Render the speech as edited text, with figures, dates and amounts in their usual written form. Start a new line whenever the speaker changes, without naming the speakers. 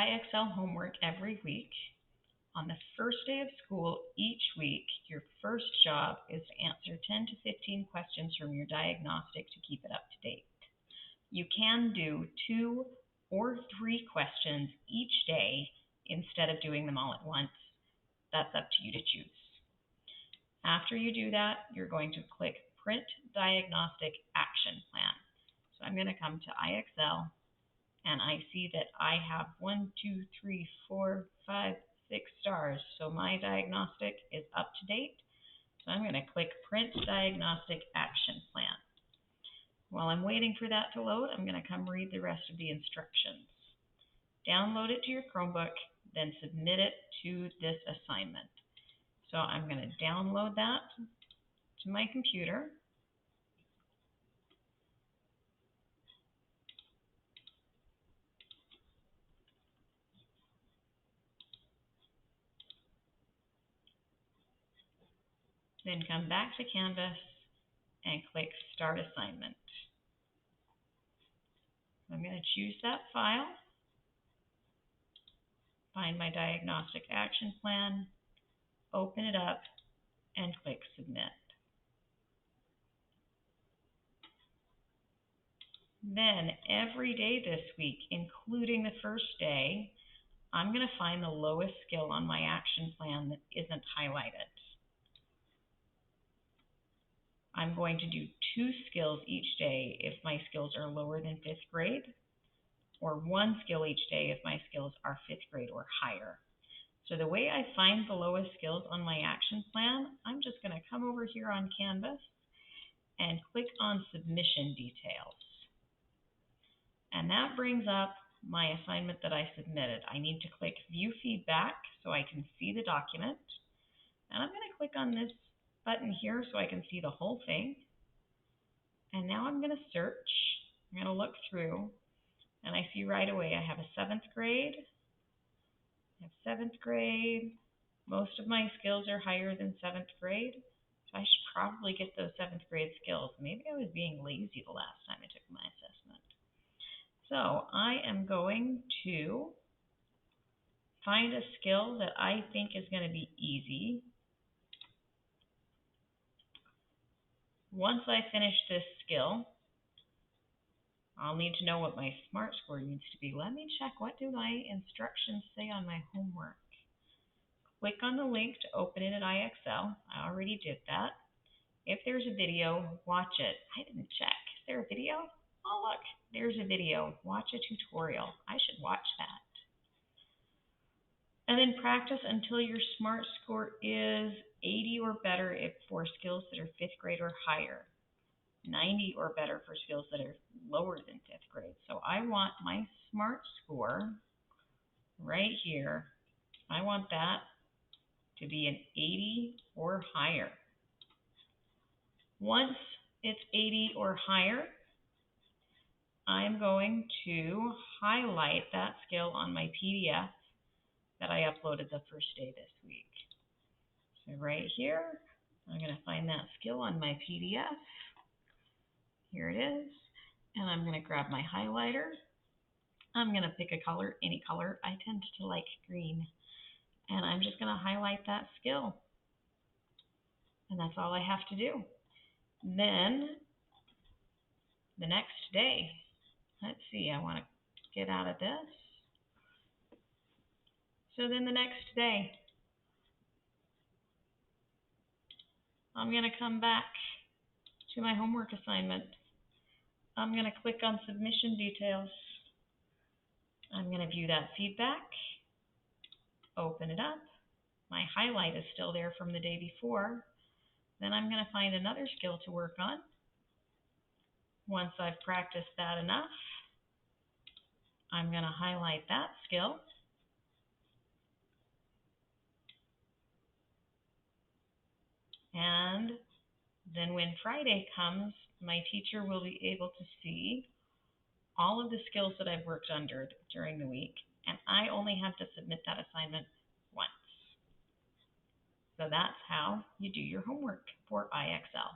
IXL homework every week. On the first day of school each week, your first job is to answer 10 to 15 questions from your diagnostic to keep it up to date. You can do 2 or 3 questions each day instead of doing them all at once. That's up to you to choose. After you do that, you're going to click Print Diagnostic Action Plan. So I'm going to come to IXL, and I see that I have 1, 2, 3, 4, 5, 6 stars. So my diagnostic is up to date. So I'm going to click Print Diagnostic Action Plan. While I'm waiting for that to load, I'm going to come read the rest of the instructions. Download it to your Chromebook, then submit it to this assignment. So I'm going to download that to my computer. Then come back to Canvas and click Start Assignment. I'm going to choose that file, find my Diagnostic Action Plan, open it up, and click Submit. Then every day this week, including the first day, I'm going to find the lowest skill on my action plan that isn't highlighted. I'm going to do 2 skills each day if my skills are lower than 5th grade, or 1 skill each day if my skills are 5th grade or higher. So the way I find the lowest skills on my action plan, I'm just going to come over here on Canvas and click on Submission Details. And that brings up my assignment that I submitted. I need to click View Feedback so I can see the document. And I'm going to click on this button here so I can see the whole thing. And now I'm going to search. I'm going to look through, and I see right away I have a 7th grade. I have 7th grade. Most of my skills are higher than 7th grade, so I should probably get those 7th grade skills. Maybe I was being lazy the last time I took my assessment. So I am going to find a skill that I think is going to be easy. Once I finish this skill, I'll need to know what my SMART score needs to be. Let me check, what do my instructions say on my homework? Click on the link to open it at IXL. I already did that. If there's a video, watch it. I didn't check. Is there a video? Oh, look, there's a video. Watch a tutorial. I should watch that. And then practice until your SMART score is 80 or better for skills that are 5th grade or higher. 90 or better for skills that are lower than 5th grade. So I want my SMART score right here. I want that to be an 80 or higher. Once it's 80 or higher, I'm going to highlight that skill on my PDF that I uploaded the first day this week. So right here, I'm going to find that skill on my PDF. Here it is. And I'm going to grab my highlighter. I'm going to pick a color, any color. I tend to like green. And I'm just going to highlight that skill. And that's all I have to do. Then, the next day, let's see, I want to get out of this. So then the next day, I'm going to come back to my homework assignment. I'm going to click on Submission Details. I'm going to view that feedback, open it up. My highlight is still there from the day before. Then I'm going to find another skill to work on. Once I've practiced that enough, I'm going to highlight that skill. And then when Friday comes, my teacher will be able to see all of the skills that I've worked under during the week, and I only have to submit that assignment once. So that's how you do your homework for IXL.